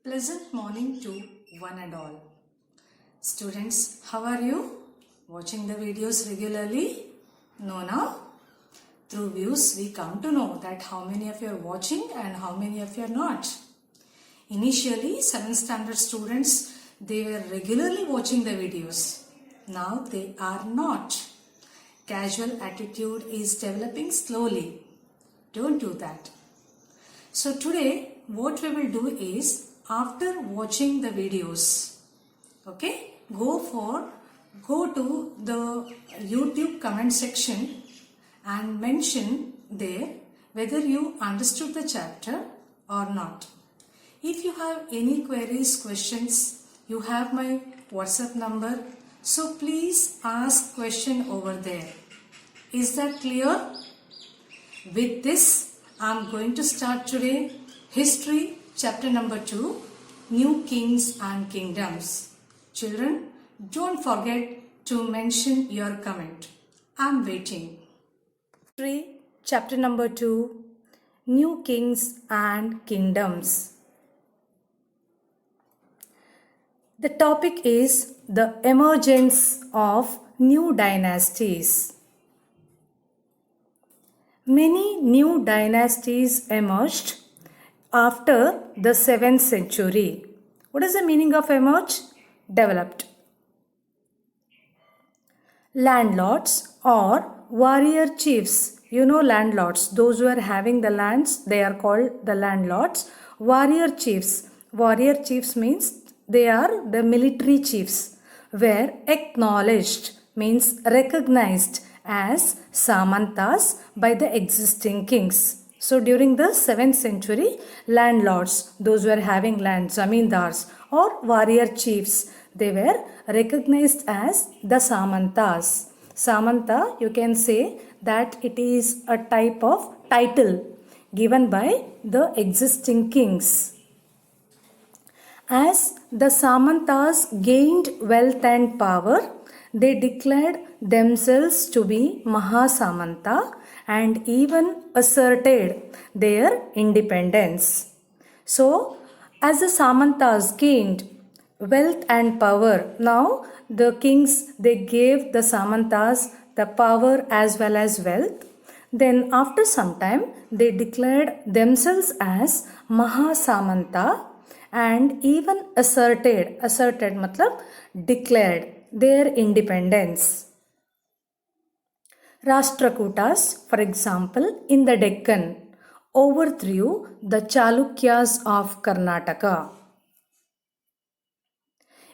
Pleasant morning to one and all. Students, how are you? Watching the videos regularly? No, now? Through views, we come to know that how many of you are watching and how many of you are not. Initially, 7th standard students, they were regularly watching the videos. Now they are not. Casual attitude is developing slowly. Don't do that. So today, what we will do is, after watching the videos, okay, go to the YouTube comment section and mention there whether you understood the chapter or not. If you have any queries, questions, you have my WhatsApp number, so please ask question over there. Is that clear? With this, I am going to start today History chapter number 2, New Kings and Kingdoms. Children, don't forget to mention your comment. I am waiting. History chapter number 2, New Kings and Kingdoms. The topic is the emergence of new dynasties. Many new dynasties emerged after the 7th century. What is the meaning of emerge? Developed. Landlords or warrior chiefs. You know landlords. Those who are having the lands, they are called the landlords. Warrior chiefs. Warrior chiefs means they are the military chiefs. Were acknowledged means recognized as Samantas by the existing kings. So during the 7th century, landlords, those who were having land, zamindars or warrior chiefs, they were recognized as the Samantas. Samanta, you can say that it is a type of title given by the existing kings. As the Samantas gained wealth and power, they declared themselves to be Mahasamanta and even asserted their independence. So, as the Samantas gained wealth and power, now the kings, they gave the Samantas the power as well as wealth. Then after some time, they declared themselves as Mahasamanta and even asserted matlab declared their independence. Rashtrakutas, for example, in the Deccan, overthrew the Chalukyas of Karnataka.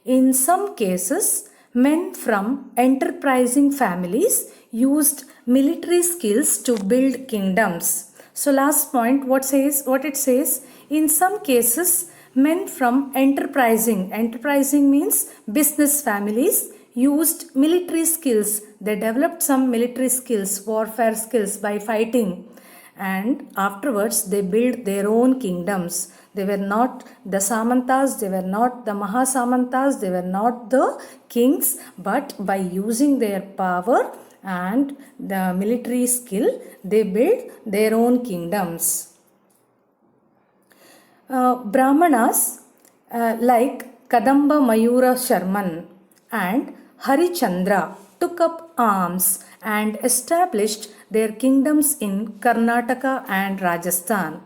In some cases, men from enterprising families used military skills to build kingdoms. So last point, what it says, in some cases, men from enterprising means business families, used military skills. They developed some military skills, warfare skills by fighting, and afterwards they built their own kingdoms. They were not the Samantas, they were not the Mahasamantas, they were not the kings, but by using their power and the military skill, they built their own kingdoms. Brahmanas like Kadamba Mayura Sharman and Harichandra took up arms and established their kingdoms in Karnataka and Rajasthan.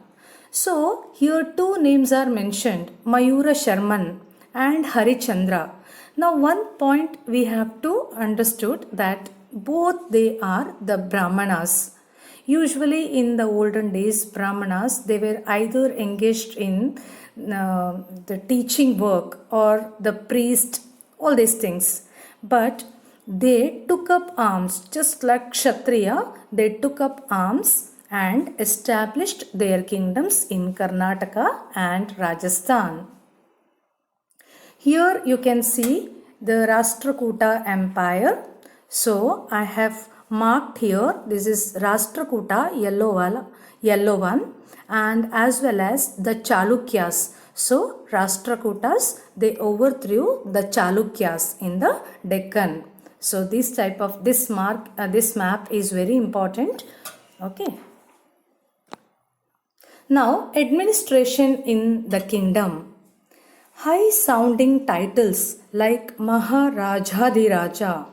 So, here two names are mentioned, Mayura Sharman and Harichandra. Now, one point we have to understood that both they are the Brahmanas. Usually in the olden days, Brahmanas, they were either engaged in the teaching work or the priest, all these things. But they took up arms, just like Kshatriya, they took up arms and established their kingdoms in Karnataka and Rajasthan. Here you can see the Rashtrakuta Empire. So I have marked here, this is Rashtrakuta, yellow one, and as well as the Chalukyas. So Rashtrakutas, they overthrew the Chalukyas in the Deccan. So this map is very important. Okay. Now administration in the kingdom. High sounding titles like Maharajadhiraja,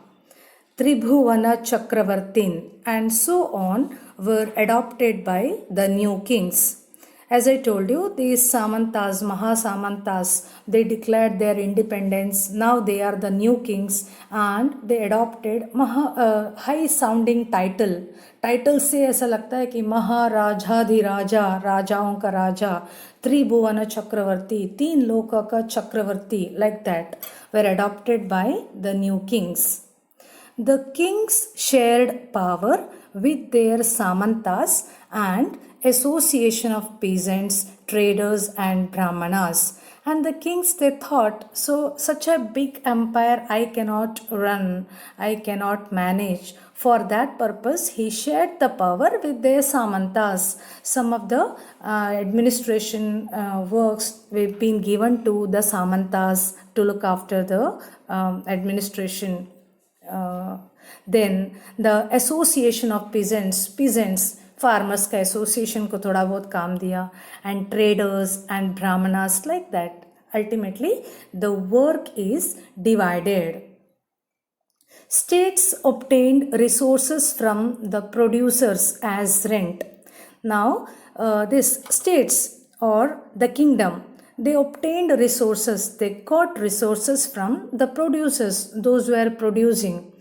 Tribhuvana Chakravartin, and so on were adopted by the new kings. As I told you, these Samantas, Mahasamantas, they declared their independence. Now they are the new kings and they adopted high sounding title. Title से ऐसा लगता है कि महाराजाधिराजा, राजाओं का राजा, त्रिभुवन चक्रवर्ती, तीन लोकों का चक्रवर्ती, like that were adopted by the new kings. The kings shared power with their samantas and association of peasants, traders and brahmanas. And the kings, they thought, so such a big empire I cannot run, I cannot manage. For that purpose, he shared the power with their samantas. Some of the administration works have been given to the samantas to look after the administration. Then the association of peasants, farmers का association को थोड़ा बहुत काम दिया, and traders and brahmanas, like that. Ultimately, the work is divided. States obtained resources from the producers as rent. Now, this states or the kingdom, they obtained resources, they got resources from the producers, those who were producing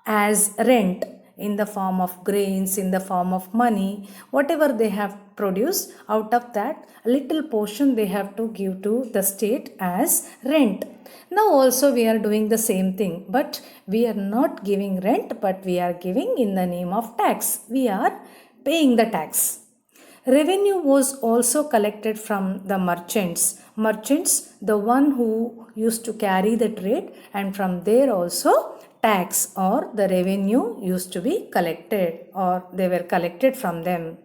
as rent, in the form of grains, in the form of money, whatever they have produced, out of that, a little portion they have to give to the state as rent. Now also we are doing the same thing, but we are not giving rent, but we are giving in the name of tax. We are paying the tax. Revenue was also collected from the merchants. Merchants, the one who used to carry the trade, and from there also tax or the revenue used to be collected, or they were collected from them.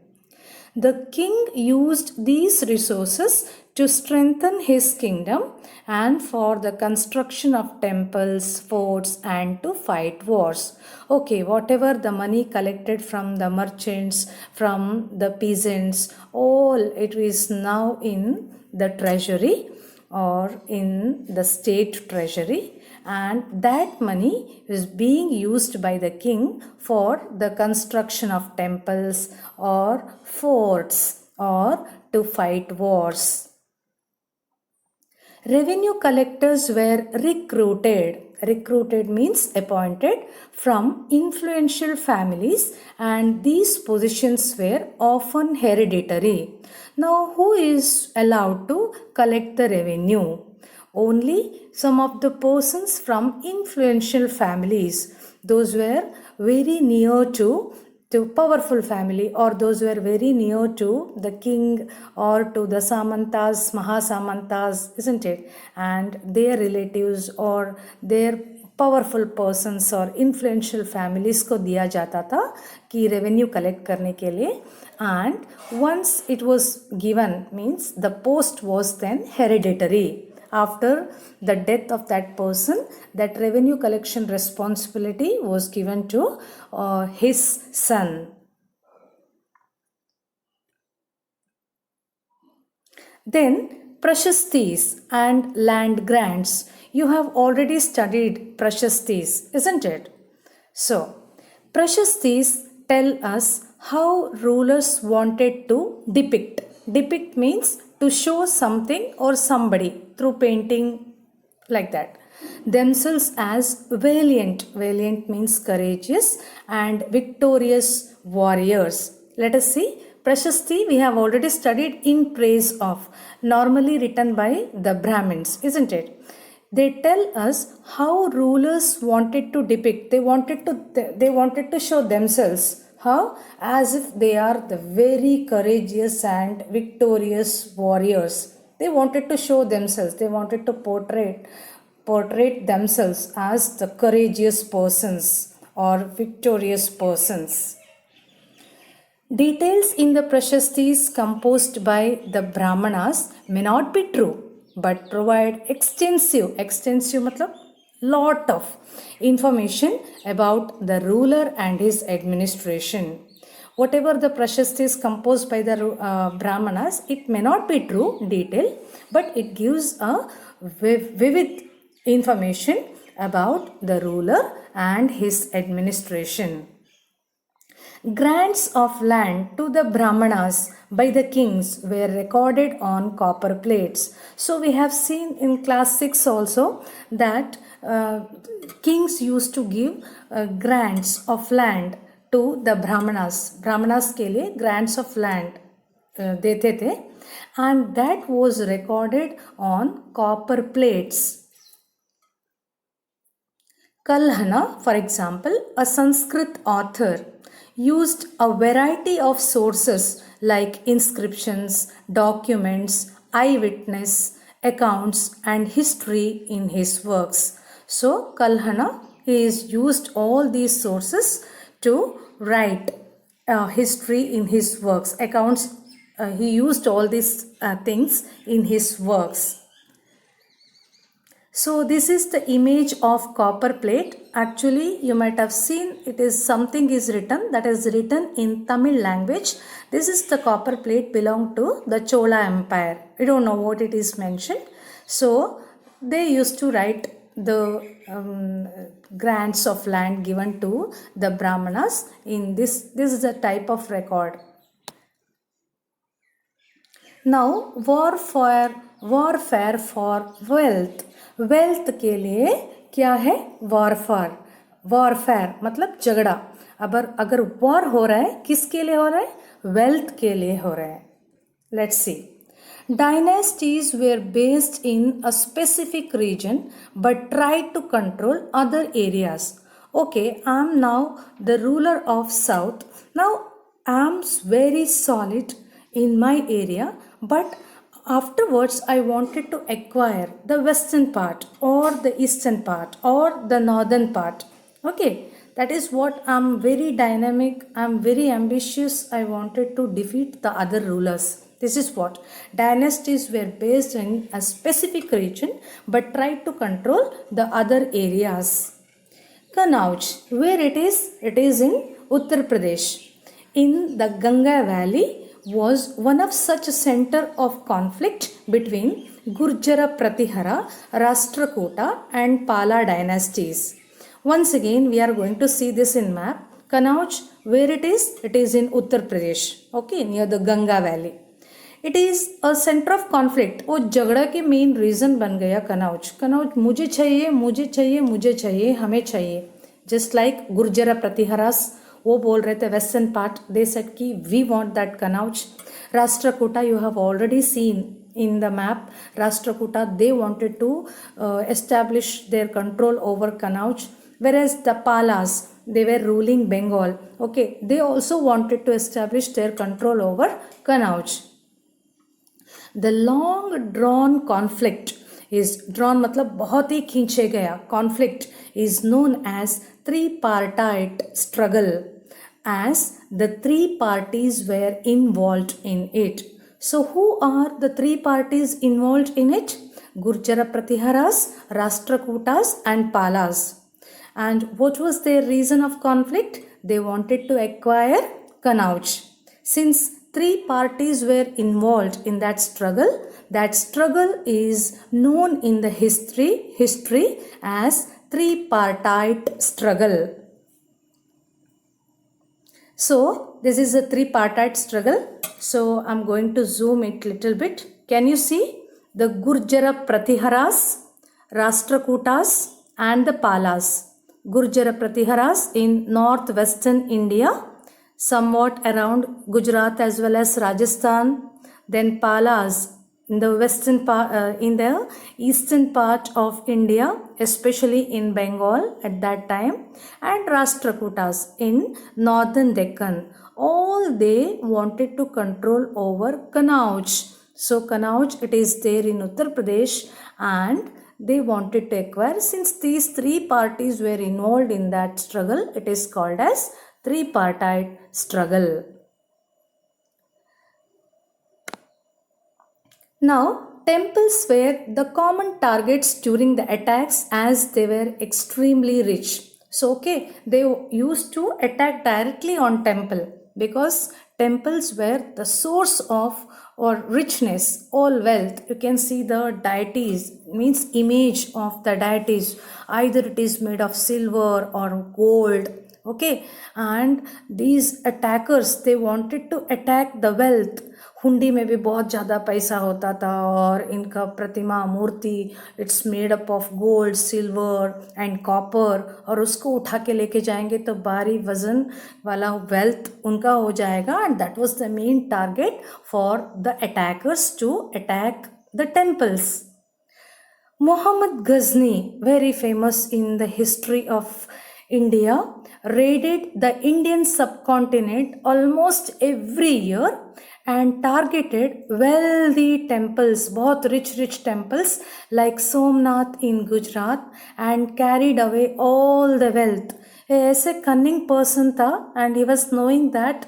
The king used these resources to strengthen his kingdom and for the construction of temples, forts, and to fight wars. Okay, whatever the money collected from the merchants, from the peasants, all it is now in the treasury or in the state treasury, and that money is being used by the king for the construction of temples or forts or to fight wars. Revenue collectors were recruited. Recruited means appointed from influential families, and these positions were often hereditary. Now, who is allowed to collect the revenue? Only some of the persons from influential families, those were very near to powerful family, or those were very near to the king or to the samantas, mahasamantas, isn't it? And their relatives or their powerful persons or influential families को दिया जाता था कि revenue collect करने के लिए. And once it was given, means the post was then hereditary. After the death of that person, that revenue collection responsibility was given to his son. Then prashastis and land grants. You have already studied prashastis, isn't it? So, prashastis tell us how rulers wanted to depict. Depict means to show something or somebody through painting, like that. Themselves as valiant. Valiant means courageous, and victorious warriors. Let us see. Prashasti we have already studied in praise of, normally written by the Brahmins, isn't it? They tell us how rulers wanted to depict. They wanted to show themselves. How? As if they are the very courageous and victorious warriors. They wanted to show themselves. They wanted to portray themselves as the courageous persons or victorious persons. Details in the prashastis composed by the Brahmanas may not be true, but provide extensive matlab lot of information about the ruler and his administration. whatever the prashasti is composed by the Brahmanas, it may not be true detail, but it gives a vivid information about the ruler and his administration. Grants of land to the Brahmanas by the kings were recorded on copper plates. So we have seen in class 6 also that kings used to give grants of land to the Brahmanas. Brahmanas के लिए grants of land देते थे, and that was recorded on copper plates. Kalhana, for example, a Sanskrit author, used a variety of sources like inscriptions, documents, eyewitness accounts, and history in his works. So, Kalhana, he is used all these sources to write history in his works, accounts. He used all these things in his works. So this is the image of copper plate. Actually, you might have seen it is something is written that is written in Tamil language. This is the copper plate belong to the Chola Empire. We don't know what it is mentioned. So they used to write the grants of land given to the Brahmanas in this. This is a type of record. Now warfare for wealth. Wealth के लिए क्या है? Warfare मतलब झगड़ा. अगर war हो रहा है, किसके लिए हो रहा है? वेल्थ के लिए हो रहा है. Let's see. Dynasties were based in a specific region but tried to control other areas. Okay, I am now the ruler of South. Now I am very solid in my area, but afterwards I wanted to acquire the western part or the eastern part or the northern part. Okay, that is what I'm very dynamic, I'm very ambitious. I wanted to defeat the other rulers. This is what dynasties were based in a specific region but tried to control the other areas. Kanauj, where it is? It is in Uttar Pradesh. In the Ganga Valley was one of such a center of conflict between Gurjara Pratihara, Rashtrakuta and Pala dynasties. Once again, we are going to see this in map. Kanauj, where it is? It is in Uttar Pradesh, okay, near the Ganga Valley. It is a center of conflict. वो झगड़ा के main reason बन गया कनौज. कनौज मुझे चाहिए, मुझे चाहिए, मुझे चाहिए, हमें चाहिए. जस्ट लाइक गुर्जरा प्रतिहरास, वो बोल रहे थे वेस्टर्न पार्ट, दे सेड कि we want that Kannauj. Rashtrakuta, you have already seen in the map. Rashtrakuta, they wanted to establish their control over Kanauj, whereas the Palas, they were ruling Bengal. Okay, they also wanted to establish their control over Kanauj. The long drawn conflict is drawn मतलब बहुत ही खींचे गया. Conflict is known as tripartite struggle, as the three parties were involved in it. So who are the three parties involved in it? Gurjara Pratiharas, Rashtrakutas and Palas. And what was their reason of conflict? They wanted to acquire Kanauj. Since three parties were involved in that struggle is known in the history as tripartite struggle. So this is a tripartite struggle. So I'm going to zoom it little bit. Can you see the Gurjara Pratiharas, Rashtrakutas and the Palas? Gurjara Pratiharas in northwestern India, somewhat around Gujarat as well as Rajasthan. Then Palas in the western part, in the eastern part of India, especially in Bengal at that time, and Rashtrakutas in northern Deccan. All they wanted to control over Kanauj. So Kanauj, it is there in Uttar Pradesh, and they wanted to acquire. Since these three parties were involved in that struggle, it is called as tripartite struggle. Now, temples were the common targets during the attacks as they were extremely rich. So, okay, they used to attack directly on temple. because temples were the source of or richness, all wealth. You can see the deities, means image of the deities, either it is made of silver or gold. Okay, and these attackers, they wanted to attack the wealth. हुंडी में भी बहुत ज़्यादा पैसा होता था और इनका प्रतिमा मूर्ति it's made up of gold silver and copper, और उसको उठा के लेके जाएंगे तो भारी वजन वाला वेल्थ उनका हो जाएगा, and that was the main target for the attackers to attack the temples. Muhammad Ghazni, very famous in the history of India, raided the Indian subcontinent almost every year and targeted wealthy temples, both rich temples like Somnath in Gujarat, and carried away all the wealth. ऐसे cunning person था, and he was knowing that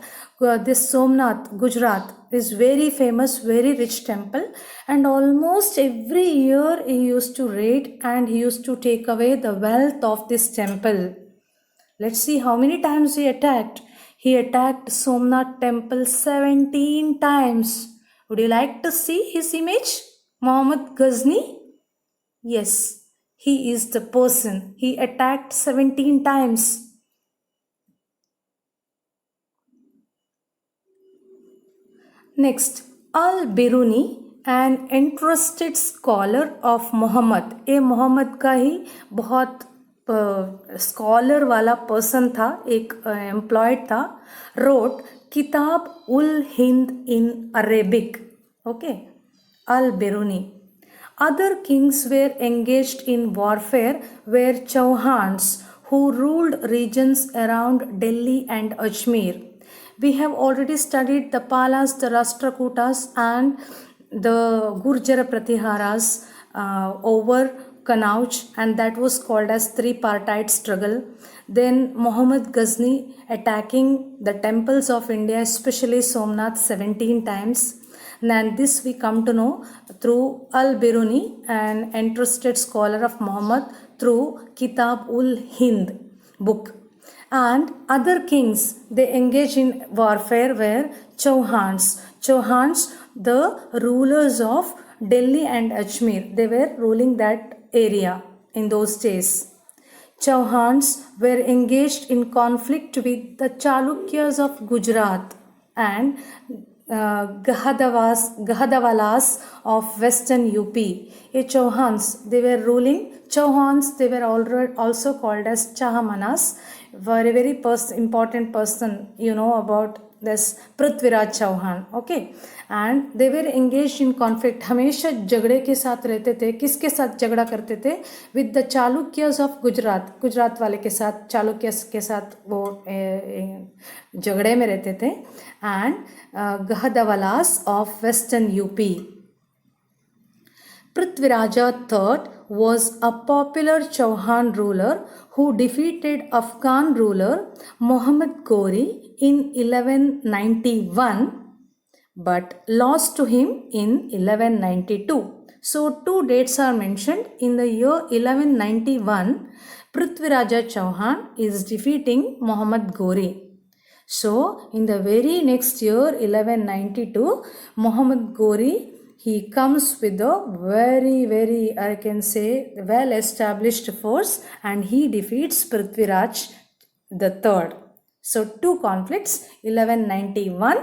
this Somnath, Gujarat, is very famous, very rich temple, and almost every year he used to raid and he used to take away the wealth of this temple. Let's see how many times he attacked. He attacked Somnath temple 17 times. Would you like to see his image? Muhammad Ghazni? Yes, he is the person. He attacked 17 times. Next, Al-Biruni, an entrusted scholar of Muhammad. ये मोहम्मद का ही बहुत scholar वाला person था, एक employed था, wrote किताब ul Hind in Arabic. Okay, Al-Biruni. Other kings were engaged in warfare were Chauhans, who ruled regions around Delhi and Ajmer. We have already studied the Palas, the Rashtrakutas, and the Gurjara Pratiharas over Kanauj, and that was called as three-partite struggle. Then Muhammad Ghazni attacking the temples of India, especially Somnath, 17 times. And this we come to know through Al-Biruni, an entrusted scholar of Muhammad, through Kitab ul Hind book. And other kings, they engage in warfare were Chauhans. Chauhans, the rulers of Delhi and Ajmer, they were ruling that area in those days. Chauhans were engaged in conflict with the Chalukyas of Gujarat and Gahadwalas of western UP. Chauhans, they were ruling. Chauhans, they were also called as Chahamanas. Very important person, you know about this Prithviraj Chauhan. Okay, and they were engaged in conflict. हमेशा झगड़े के साथ रहते थे. किसके साथ झगड़ा करते थे? With the Chalukyas of Gujarat. Gujarat वाले के साथ, चालुक्यस के साथ वो झगड़े में रहते थे. And Gahadwalas of western UP. Prithviraja III was a popular Chauhan ruler who defeated Afghan ruler Muhammad Ghori in 1191 but lost to him in 1192. So two dates are mentioned. In the year 1191, Prithviraja Chauhan is defeating Muhammad Ghori. So in the very next year 1192, Muhammad Ghori, he comes with a very I can say well established force and he defeats Prithviraj the third. So two conflicts, 1191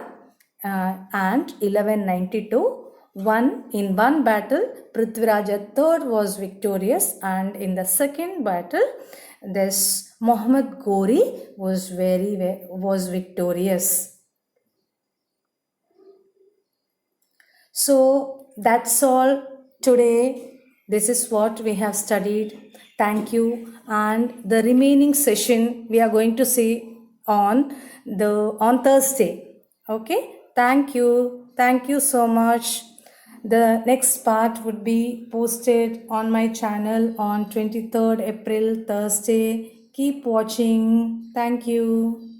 and 1192. In one battle, Prithviraj III was victorious, and in the second battle, this Muhammad Ghori was victorious. So that's all today. This is what we have studied. Thank you. And the remaining session we are going to see on Thursday. Okay. Thank you. Thank you so much. The next part would be posted on my channel on 23rd April, Thursday. Keep watching. Thank you.